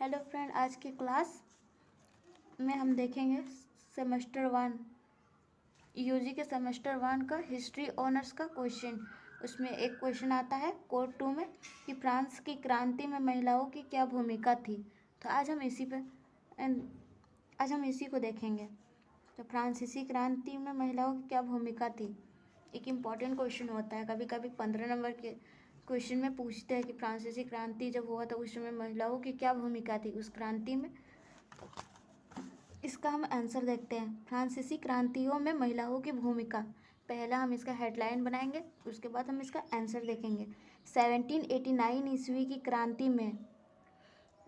Hello friend, आज की class में हम देखेंगे सेमेस्टर 1 यूजी के सेमेस्टर 1 का हिस्ट्री ऑनर्स का क्वेश्चन। उसमें एक क्वेश्चन आता है कोड 2 में कि फ्रांस की क्रांति में महिलाओं की क्या भूमिका थी। तो आज हम इसी को देखेंगे। तो फ्रांसीसी क्रांति में महिलाओं की क्या भूमिका थी, एक इम्पॉर्टेंट क्वेश्चन होता है। कभी कभी 15 नंबर के क्वेश्चन में पूछते हैं कि फ्रांसीसी क्रांति जब हुआ तो उस समय महिलाओं की क्या भूमिका थी उस क्रांति में। इसका हम आंसर देखते हैं। फ्रांसीसी क्रांतियों में महिलाओं की भूमिका, पहला हम इसका हेडलाइन बनाएंगे, उसके बाद हम इसका आंसर देखेंगे। 1789 ईस्वी की क्रांति में,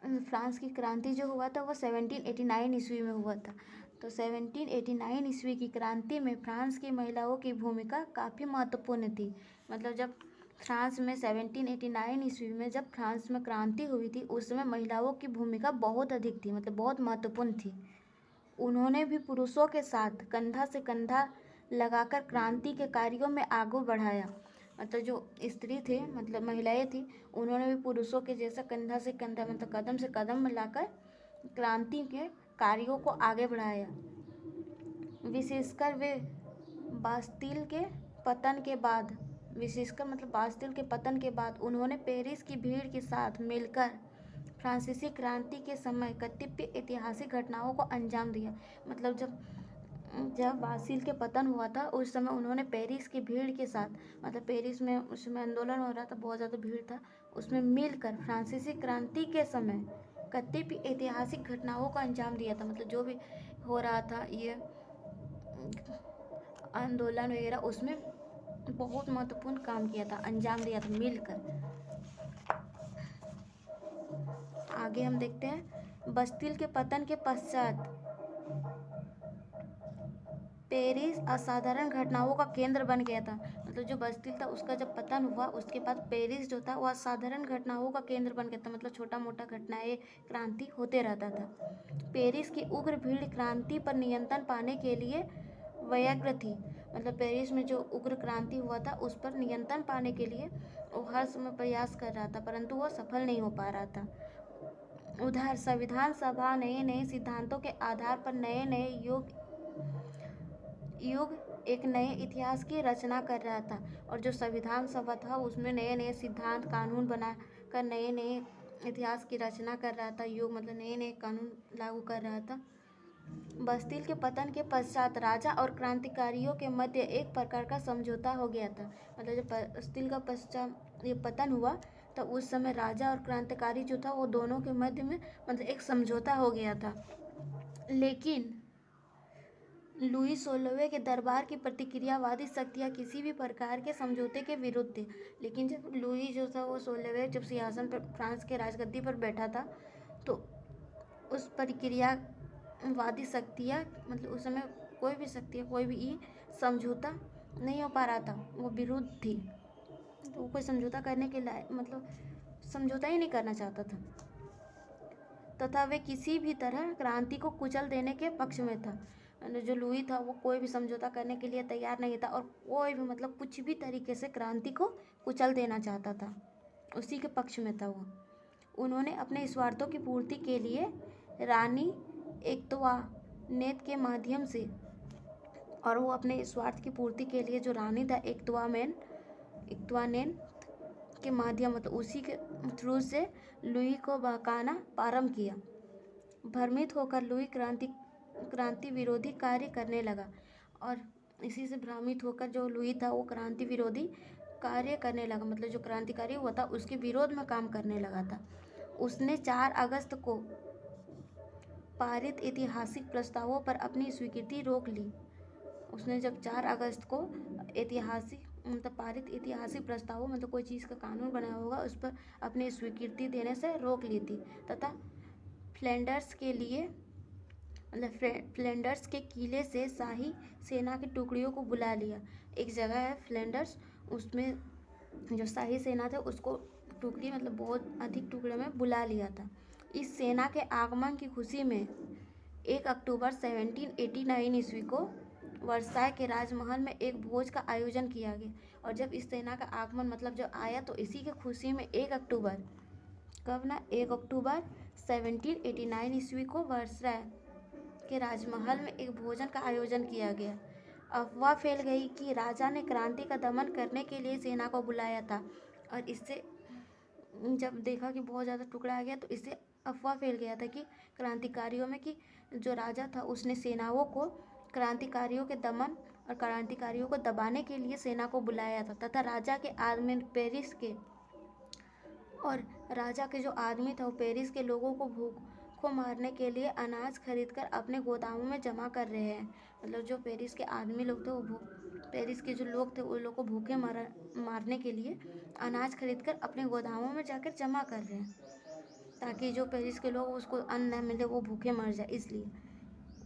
फ्रांस की क्रांति जो हुआ था वो 1789 ईस्वी में हुआ था। तो 1789 ईस्वी की क्रांति में फ्रांस की महिलाओं की भूमिका काफ़ी महत्वपूर्ण थी। मतलब जब फ्रांस में 1789 ईस्वी में जब फ्रांस में क्रांति हुई थी उस समय महिलाओं की भूमिका बहुत अधिक थी, मतलब बहुत महत्वपूर्ण थी। उन्होंने भी पुरुषों के साथ कंधा से कंधा लगाकर क्रांति के कार्यों में आगे बढ़ाया। मतलब जो स्त्री थे, मतलब महिलाएं थी, उन्होंने भी पुरुषों के जैसा कंधा से कंधा, मतलब कदम से कदम मिलाकर क्रांति के कार्यों को आगे बढ़ाया। विशेषकर वे बास्तिल के पतन के बाद, बास्तिल के पतन के बाद उन्होंने पेरिस की भीड़ के साथ मिलकर फ्रांसीसी क्रांति के समय कतिपय ऐतिहासिक घटनाओं को अंजाम दिया। मतलब जब बास्तिल के पतन हुआ था उस समय उन्होंने पेरिस की भीड़ के साथ, मतलब पेरिस में उस समय आंदोलन हो रहा था, बहुत ज़्यादा भीड़ था, उसमें मिलकर फ्रांसीसी क्रांति के समय कतिपय ऐतिहासिक घटनाओं को अंजाम दिया था। मतलब जो भी हो रहा था ये आंदोलन वगैरह, उसमें बहुत महत्वपूर्ण काम किया था, अंजाम दिया था मिलकर। आगे हम देखते हैं। बास्तिल के पतन के पश्चात पेरिस असाधारण घटनाओं का केंद्र बन गया था। मतलब जो बास्तिल था उसका जब पतन हुआ उसके बाद पेरिस जो था वो असाधारण घटनाओं का केंद्र बन गया था। मतलब छोटा मोटा घटनाएं, क्रांति होते रहता था। पेरिस की उग्र भीड़ क्रांति पर नियंत्रण पाने के लिए व्यग्र थी। मतलब पेरिस में जो उग्र क्रांति हुआ था उस पर नियंत्रण पाने के लिए वो हर समय प्रयास कर रहा था, परंतु वो सफल नहीं हो पा रहा था। उधर संविधान सभा नए नए सिद्धांतों के आधार पर नए नए युग एक नए इतिहास की रचना कर रहा था। और जो संविधान सभा था उसमें नए नए सिद्धांत कानून बना कर नए नए इतिहास की रचना कर रहा था। युग मतलब नए नए कानून लागू कर रहा था। बास्तिल के पतन के पश्चात राजा और क्रांतिकारियों के मध्य एक प्रकार का समझौता हो गया था। मतलब जब बास्तिल का पश्चात ये पतन हुआ तो उस समय राजा और क्रांतिकारी जो था वो दोनों के मध्य में मतलब एक समझौता हो गया था। लेकिन लुई 16वें के दरबार की प्रतिक्रियावादी शक्तियाँ किसी भी प्रकार के समझौते के विरुद्ध थी। लेकिन जब लुई जो था वो 16वें जब सिंहासन पर फ्रांस के राजगद्दी पर बैठा था तो उस प्रतिक्रियावादी शक्तियाँ, मतलब उस समय कोई भी शक्तियाँ, कोई भी समझौता नहीं हो पा रहा था, वो विरुद्ध थी। तो वो कोई समझौता करने के लायक, मतलब समझौता ही नहीं करना चाहता था, तथा वे किसी भी तरह क्रांति को कुचल देने के पक्ष में था। जो लुई था वो कोई भी समझौता करने के लिए तैयार नहीं था और कोई भी, मतलब कुछ भी तरीके से क्रांति को कुचल देना चाहता था, उसी के पक्ष में था वो। उन्होंने अपने स्वार्थों की पूर्ति के लिए रानी एक्तवानेत के माध्यम से, और वो अपने स्वार्थ की पूर्ति के लिए जो रानी था एक्तवानेत के माध्यम, मतलब उसी के थ्रू से लुई को बहकाना प्रारंभ किया। भ्रमित होकर लुई क्रांति विरोधी कार्य करने लगा और इसी से भ्रमित होकर जो लुई था वो क्रांति विरोधी कार्य करने लगा। मतलब जो क्रांतिकारी हुआ था उसके विरोध में काम करने लगा था। उसने 4 अगस्त को पारित ऐतिहासिक प्रस्तावों पर अपनी स्वीकृति रोक ली। उसने जब 4 अगस्त को पारित ऐतिहासिक प्रस्तावों, मतलब कोई चीज़ का कानून बनाया होगा, उस पर अपनी स्वीकृति देने से रोक ली थी, तथा फ्लैंडर्स के किले से शाही सेना की टुकड़ियों को बुला लिया। एक जगह है फ्लैंडर्स, उसमें जो शाही सेना थे उसको टुकड़ी, मतलब बहुत अधिक टुकड़े में बुला लिया था। इस सेना के आगमन की खुशी में 1 अक्टूबर 1789 ईस्वी को वर्साय के राजमहल में एक भोज का आयोजन किया गया। और जब इस सेना का आगमन मतलब जब आया तो इसी की खुशी में 1 अक्टूबर कब ना 1 अक्टूबर 1789 ईस्वी को वर्सराय के राजमहल में एक भोजन का आयोजन किया गया। अफवाह फैल गई कि राजा ने क्रांति का दमन करने के लिए सेना को बुलाया था, और इससे जब देखा कि बहुत ज़्यादा टुकड़ा आ गया तो इससे अफवाह फैल गया था कि क्रांतिकारियों में कि जो राजा था उसने सेनाओं को क्रांतिकारियों के दमन और क्रांतिकारियों को दबाने के लिए सेना को बुलाया था, तथा राजा के आदमी पेरिस के और राजा के जो आदमी था वो पेरिस के लोगों को भूख को मारने के लिए अनाज खरीदकर अपने गोदामों में जमा कर रहे हैं। मतलब जो पेरिस के आदमी लोग थे वो पेरिस के जो लोग थे उन लोग को भूखे मारने के लिए अनाज खरीदकर अपने गोदामों में जाकर जमा कर रहे हैं, ताकि जो पेरिस के लोग उसको अन्न न मिले, वो भूखे मर जाए। इसलिए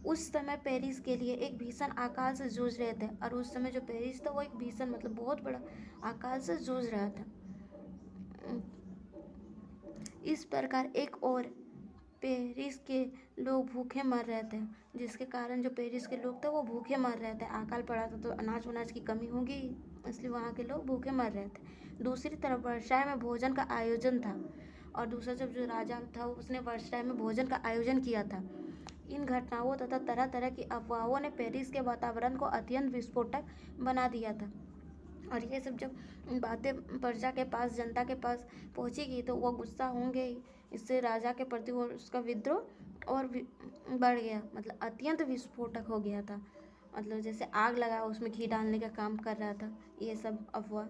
उस समय पेरिस के लिए एक भीषण अकाल से जूझ रहे थे, और उस समय जो पेरिस था वो एक भीषण मतलब बहुत बड़ा अकाल से जूझ रहा था। इस प्रकार एक और पेरिस के लोग भूखे मर रहे थे, जिसके कारण जो पेरिस के लोग थे वो भूखे मर रहे थे। अकाल पड़ा था तो अनाज वनाज की कमी होगी, इसलिए वहाँ के लोग भूखे मर रहे थे। दूसरी तरफ वर्साय में भोजन का आयोजन था, और दूसरा जब जो राजा था उसने वर्साय में भोजन का आयोजन किया था। इन घटनाओं तथा तरह तरह की अफवाहों ने पेरिस के वातावरण को अत्यंत विस्फोटक बना दिया था, और ये सब जब बातें प्रजा के पास, जनता के पास पहुँचेगी तो वो गुस्सा होंगे ही। इससे राजा के प्रति उसका विद्रोह और बढ़ गया, मतलब अत्यंत विस्फोटक हो गया था। मतलब जैसे आग लगा उसमें घी डालने का काम कर रहा था। ये सब अफवाह।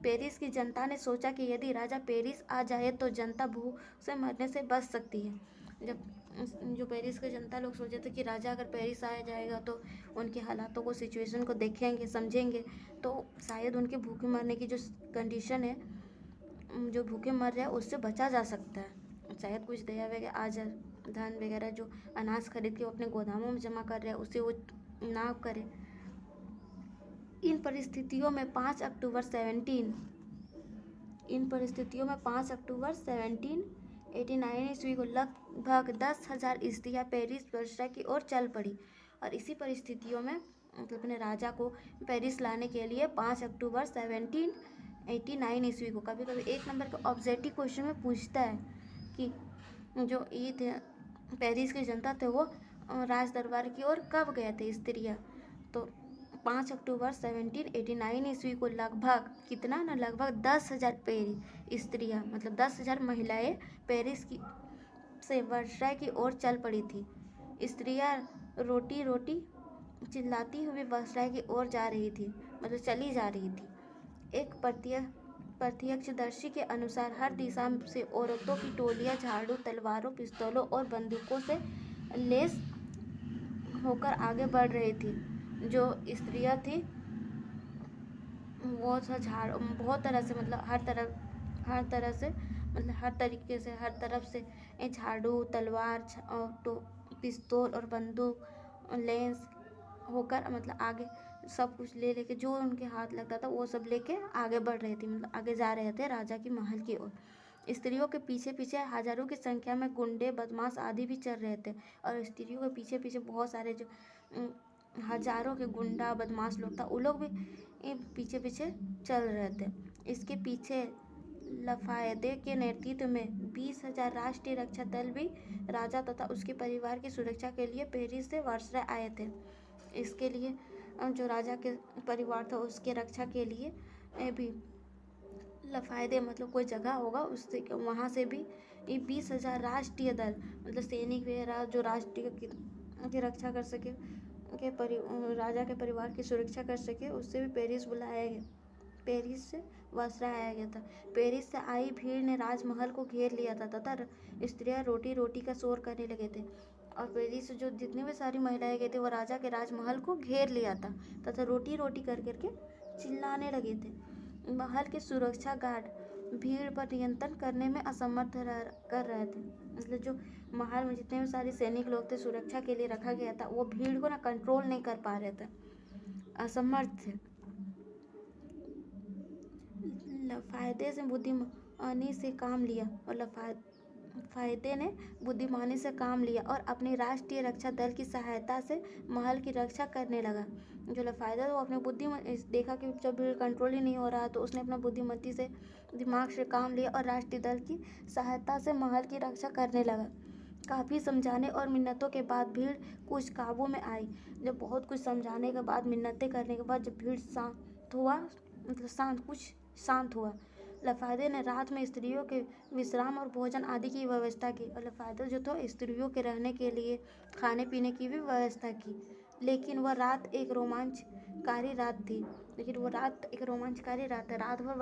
पेरिस की जनता ने सोचा कि यदि राजा पेरिस आ जाए तो जनता भूख से मरने से बच सकती है। जब जो पेरिस के जनता लोग सोचे थे कि राजा अगर पेरिस आ जाएगा तो उनके हालातों को, सिचुएशन को देखेंगे, समझेंगे, तो शायद उनके भूखे मरने की जो कंडीशन है, जो भूखे मर रहे हैं उससे बचा जा सकता है। शायद कुछ दया वगैरह आ जाए, धन वगैरह जो अनाज खरीद के वो अपने गोदामों में जमा कर रहे हैं उससे वो ना करे। इन परिस्थितियों में 5 अक्टूबर 1789 ईस्वी को लगभग 10,000 स्त्रियाँ पेरिस वर्साय की ओर चल पड़ी, और इसी परिस्थितियों में मतलब अपने राजा को पेरिस लाने के लिए 5 अक्टूबर 1789 ईस्वी को, कभी कभी 1 नंबर के ऑब्जेक्टिव क्वेश्चन में पूछता है कि जो ये थे पेरिस की जनता थे वो राज दरबार की ओर कब गए थे स्त्रियाँ। तो 5 अक्टूबर 1789 ईस्वी को लगभग कितना ना, लगभग 10,000 स्त्रियाँ, मतलब 10,000 महिलाएं पेरिस की से वर्साय की ओर चल पड़ी थी। स्त्रियाँ रोटी रोटी चिल्लाती हुई वर्साय की ओर जा रही थी, मतलब चली जा रही थी। एक प्रत्यक्षदर्शी के अनुसार हर दिशा से औरतों की टोलियां झाड़ू, तलवारों, पिस्तौलों और बंदूकों से लैस होकर आगे बढ़ रही थी। जो स्त्रियां थी वो बहुत तरह से, मतलब हर तरह से, मतलब हर तरीके से, हर तरफ से झाड़ू, तलवार, पिस्तौल और बंदूक लेंस होकर, मतलब आगे सब कुछ ले लेके जो उनके हाथ लगता था वो सब लेके आगे बढ़ रही थी, मतलब आगे जा रहे थे राजा की महल की ओर। स्त्रियों के पीछे पीछे हजारों की संख्या में गुंडे, बदमाश आदि भी चल रहे थे, और स्त्रियों के पीछे पीछे बहुत सारे जो हजारों के गुंडा बदमाश लोग था वो लोग भी पीछे पीछे चल रहे थे। इसके पीछे लफायदे के नेतृत्व में 20,000 राष्ट्रीय रक्षा दल भी राजा तथा उसके परिवार की सुरक्षा के लिए पेरिस से वर्साय आए थे। इसके लिए जो राजा के परिवार था उसके रक्षा के लिए भी लफायदे, मतलब कोई जगह होगा उससे, वहाँ से भी 20,000 राष्ट्रीय दल, मतलब सैनिक वगैरह जो राष्ट्रीय की रक्षा कर सके, राजा के परिवार की सुरक्षा कर सके, उससे भी पेरिस से वर्साय आया गया था। पेरिस से आई भीड़ ने राजमहल को घेर लिया था तथा स्त्रियां रोटी रोटी का शोर करने लगे थे, और पेरिस से जो जितनी भी सारी महिलाएं गए थे वो राजा के राजमहल को घेर लिया था तथा रोटी रोटी कर करके चिल्लाने लगे थे। महल के सुरक्षा गार्ड भीड़ पर नियंत्रण करने में असमर्थ कर रहे थे, मतलब जो महल में जितने भी सारे सैनिक लोग थे सुरक्षा के लिए रखा गया था वो भीड़ को ना कंट्रोल नहीं कर पा रहे थे, असमर्थ थे। लफायदे से बुद्धिमानी से काम लिया, और लफायदे ने बुद्धिमानी से काम लिया और अपनी राष्ट्रीय रक्षा दल की सहायता से महल की रक्षा करने लगा। जो लाफायदा था वो अपने देखा कि जब भीड़ कंट्रोल ही नहीं हो रहा तो उसने अपना बुद्धिमत्ती से दिमाग से काम लिया और राष्ट्रीय दल की सहायता से महल की रक्षा करने लगा। काफ़ी समझाने और मिन्नतों के बाद भीड़ कुछ काबू में आई। जब बहुत कुछ समझाने के बाद, मिन्नतें करने के बाद जब भीड़ कुछ शांत हुआ, लाफायदे ने रात में स्त्रियों के विश्राम और भोजन आदि की व्यवस्था की। और लाफायदा जो था स्त्रियों के रहने के लिए खाने पीने की भी व्यवस्था की। लेकिन वह रात एक रोमांचकारी रात थी। रात भर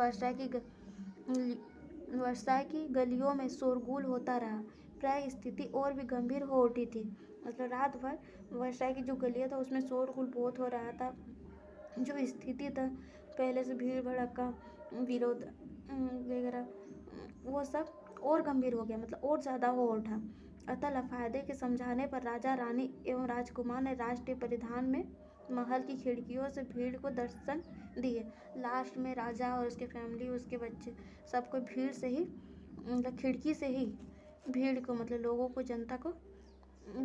वर्षाय की गलियों में शोरगुल होता रहा। प्राय स्थिति और भी गंभीर हो उठी थी। मतलब रात भर वर्षाय की जो गलियाँ था उसमें शोरगुल बहुत हो रहा था। जो स्थिति था पहले से भीड़ भड़का, विरोध वगैरह, वो सब और गंभीर हो गया, मतलब और ज़्यादा हो उठा। अतः लाफायदे के समझाने पर राजा, रानी एवं राजकुमार ने राष्ट्रीय परिधान में महल की खिड़कियों से भीड़ को दर्शन दिए। लास्ट में राजा और उसके फैमिली, उसके बच्चे, सबको भीड़ से ही, मतलब खिड़की से ही भीड़ को, मतलब लोगों को, जनता को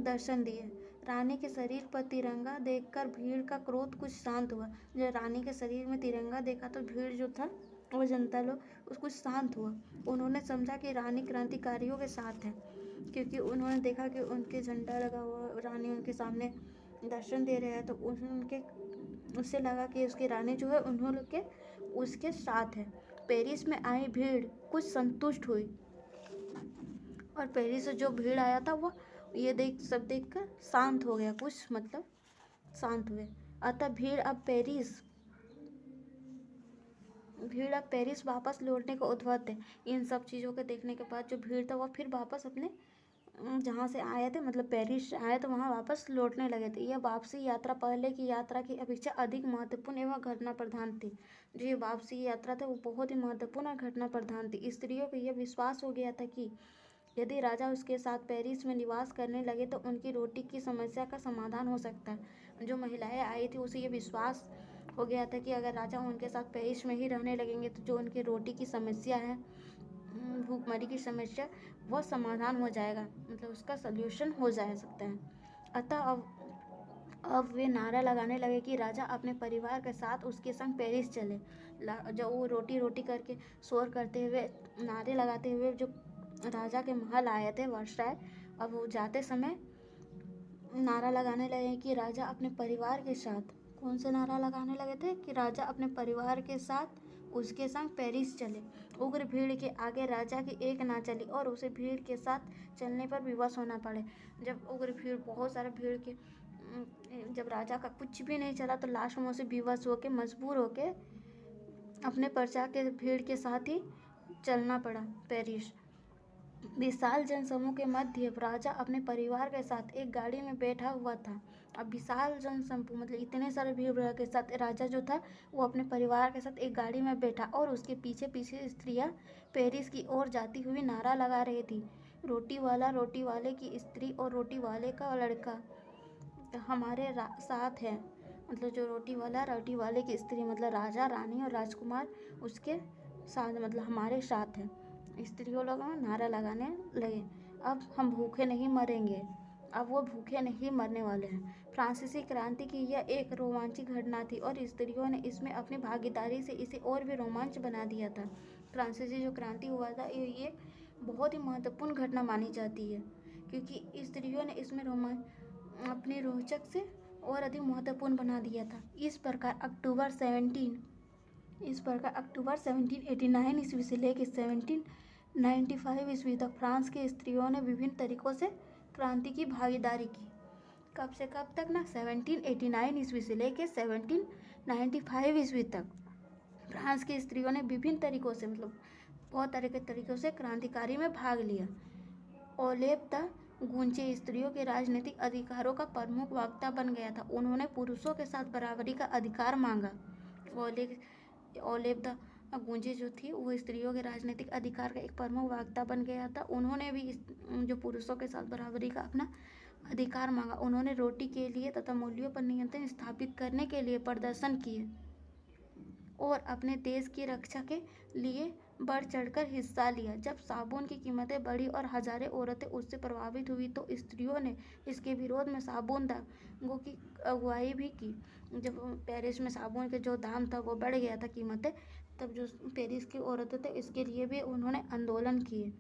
दर्शन दिए। रानी के शरीर पर तिरंगा देखकर भीड़ का क्रोध कुछ शांत हुआ। जब रानी के शरीर में तिरंगा देखा तो भीड़ जो था, वो जनता लोग, कुछ शांत हुआ। उन्होंने समझा कि रानी क्रांतिकारियों के साथ है, क्योंकि उन्होंने देखा कि उनके झंडा लगा हुआ, रानी उनके सामने दर्शन दे रहे हैं, तो उससे लगा कि उसकी रानी जो है उन्होंने उसके साथ है। पेरिस में आई भीड़ कुछ संतुष्ट हुई, और पेरिस से जो भीड़ आया था वो ये देखकर शांत हो गया, कुछ मतलब शांत हुए। अतः भीड़ अब पेरिस वापस लौटने को उद्वत है। इन सब चीज़ों के देखने के बाद जो भीड़ था वो फिर वापस अपने जहाँ से आए थे, मतलब पेरिस आए तो वहाँ वापस लौटने लगे थे। यह वापसी यात्रा पहले की यात्रा की अपेक्षा अधिक महत्वपूर्ण एवं घटना प्रधान थी। जो ये वापसी यात्रा था वो बहुत ही महत्वपूर्ण और घटना प्रधान थी। स्त्रियों को यह विश्वास हो गया था कि यदि राजा उसके साथ पेरिस में निवास करने लगे तो उनकी रोटी की समस्या का समाधान हो सकता है। जो महिलाएं आई थी उसे ये विश्वास हो गया था कि अगर राजा उनके साथ पेरिस में ही रहने लगेंगे तो जो उनकी रोटी की समस्या है, भूखमरी की समस्या, वो समाधान हो जाएगा, मतलब उसका सल्यूशन हो जा सकता है। अतः अब वे नारा लगाने लगे कि राजा अपने परिवार के साथ उसके संग पेरिस चले। जो वो रोटी रोटी करके शोर करते हुए, नारे लगाते हुए जो राजा के महल आए थे वर्षाय, अब वो जाते समय नारा लगाने लगे कि राजा अपने परिवार के साथ, कौन से नारा लगाने लगे थे कि राजा अपने परिवार के साथ उसके संग पेरिस चले। उग्र भीड़ के आगे राजा की एक ना चली और उसे भीड़ के साथ चलने पर विवश होना पड़े। जब उग्र भीड़, बहुत सारे भीड़ के, जब राजा का कुछ भी नहीं चला तो लास्ट में उसे विवश होके, मजबूर होके अपने प्रजा के भीड़ के साथ ही चलना पड़ा पेरिस। विशाल जनसमूह के मध्य राजा अपने परिवार के साथ एक गाड़ी में बैठा हुआ था। अब विशाल जनसमूह, मतलब इतने सारे भीड़ के साथ राजा जो था वो अपने परिवार के साथ एक गाड़ी में बैठा, और उसके पीछे पीछे स्त्रियां पेरिस की ओर जाती हुई नारा लगा रही थी, रोटी वाला, रोटी वाले की स्त्री और रोटी वाले का लड़का हमारे साथ है। मतलब जो रोटी वाला, रोटी वाले की स्त्री, मतलब राजा, रानी और राजकुमार उसके साथ, मतलब हमारे साथ है। स्त्रियों लोग नारा लगाने लगे, अब हम भूखे नहीं मरेंगे, अब वो भूखे नहीं मरने वाले हैं। फ्रांसीसी क्रांति की यह एक रोमांचक घटना थी और स्त्रियों ने इसमें अपनी भागीदारी से इसे और भी रोमांच बना दिया था। फ्रांसीसी जो क्रांति हुआ था ये बहुत ही महत्वपूर्ण घटना मानी जाती है, क्योंकि स्त्रियों ने इसमें अपने रोचक से और अधिक महत्वपूर्ण बना दिया था। इस प्रकार अक्टूबर 1789 ईस्वी से लेकर 1795 ईस्वी तक फ्रांस के स्त्रियों ने विभिन्न तरीकों से क्रांति की भागीदारी की। कब से कब तक ना, 1789 ईस्वी से लेकर 1795 ईस्वी तक फ्रांस की स्त्रियों ने विभिन्न तरीकों से, मतलब बहुत तरह के तरीकों से क्रांतिकारी में भाग लिया। ओलेव द गूंचे स्त्रियों के राजनीतिक अधिकारों का प्रमुख वक्ता बन गया था। उन्होंने पुरुषों के साथ बराबरी का अधिकार मांगा। ओलेव द गूंजे जो थी वो स्त्रियों के राजनीतिक अधिकार का एक प्रमुख वक्ता बन गया था। उन्होंने भी जो पुरुषों के साथ बराबरी का अपना अधिकार मांगा। उन्होंने रोटी के लिए तथा मूल्यों पर नियंत्रण स्थापित करने के लिए प्रदर्शन किए और अपने देश की रक्षा के लिए बढ़ चढ़कर हिस्सा लिया। जब साबुन की कीमतें बढ़ी और हजारों औरतें उससे प्रभावित हुई तो स्त्रियों ने इसके विरोध में साबुन दागों की अगुवाई भी की। जब पेरिस में साबुन के जो दाम था वो बढ़ गया था कीमतें, तब जो पेरिस की औरतें थे इसके लिए भी उन्होंने आंदोलन किए।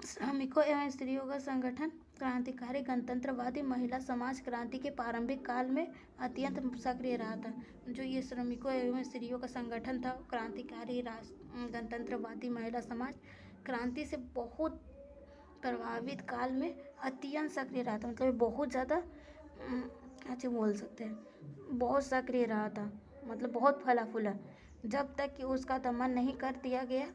श्रमिकों एवं स्त्रियों का संगठन क्रांतिकारी गणतंत्रवादी महिला समाज क्रांति के प्रारंभिक काल में अत्यंत सक्रिय रहा था। जो ये श्रमिकों एवं स्त्रियों का संगठन था, क्रांतिकारी गणतंत्रवादी महिला समाज क्रांति से बहुत प्रभावित काल में अत्यंत सक्रिय रहा था। मतलब बहुत ज़्यादा क्या बोल सकते हैं, बहुत सक्रिय रहा था, मतलब बहुत फला फूला, जब तक कि उसका दमन नहीं कर दिया गया।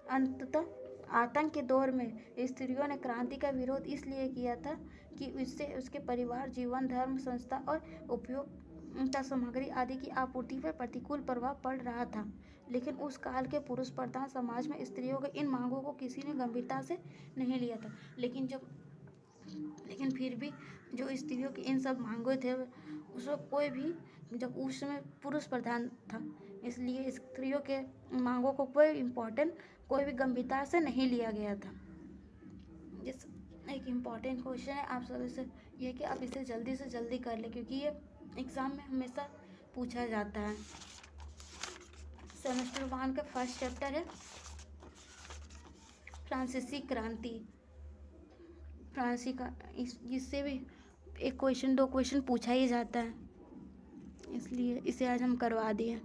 अंततः आतंक के दौर में स्त्रियों ने क्रांति का विरोध इसलिए किया था कि इससे उसके परिवार, जीवन, धर्म, संस्था और उपयोगिता सामग्री आदि की आपूर्ति पर प्रतिकूल प्रभाव पड़ रहा था। लेकिन उस काल के पुरुष प्रधान समाज में स्त्रियों के इन मांगों को किसी ने गंभीरता से नहीं लिया था। लेकिन फिर भी जो स्त्रियों की इन सब मांगों थे, उसमें कोई भी, जब उस समय पुरुष प्रधान था, इसलिए स्त्रियों के मांगों को कोई भी गंभीरता से नहीं लिया गया था। जिस एक इम्पॉर्टेंट क्वेश्चन है आप सभी से, ये कि आप इसे जल्दी से जल्दी कर लें, क्योंकि ये एग्ज़ाम में हमेशा पूछा जाता है। सेमेस्टर 1 का फर्स्ट चैप्टर है फ्रांसीसी क्रांति। फ्रांसी का इससे भी एक क्वेश्चन, 2 क्वेश्चन पूछा ही जाता है, इसलिए इसे आज हम करवा दिए।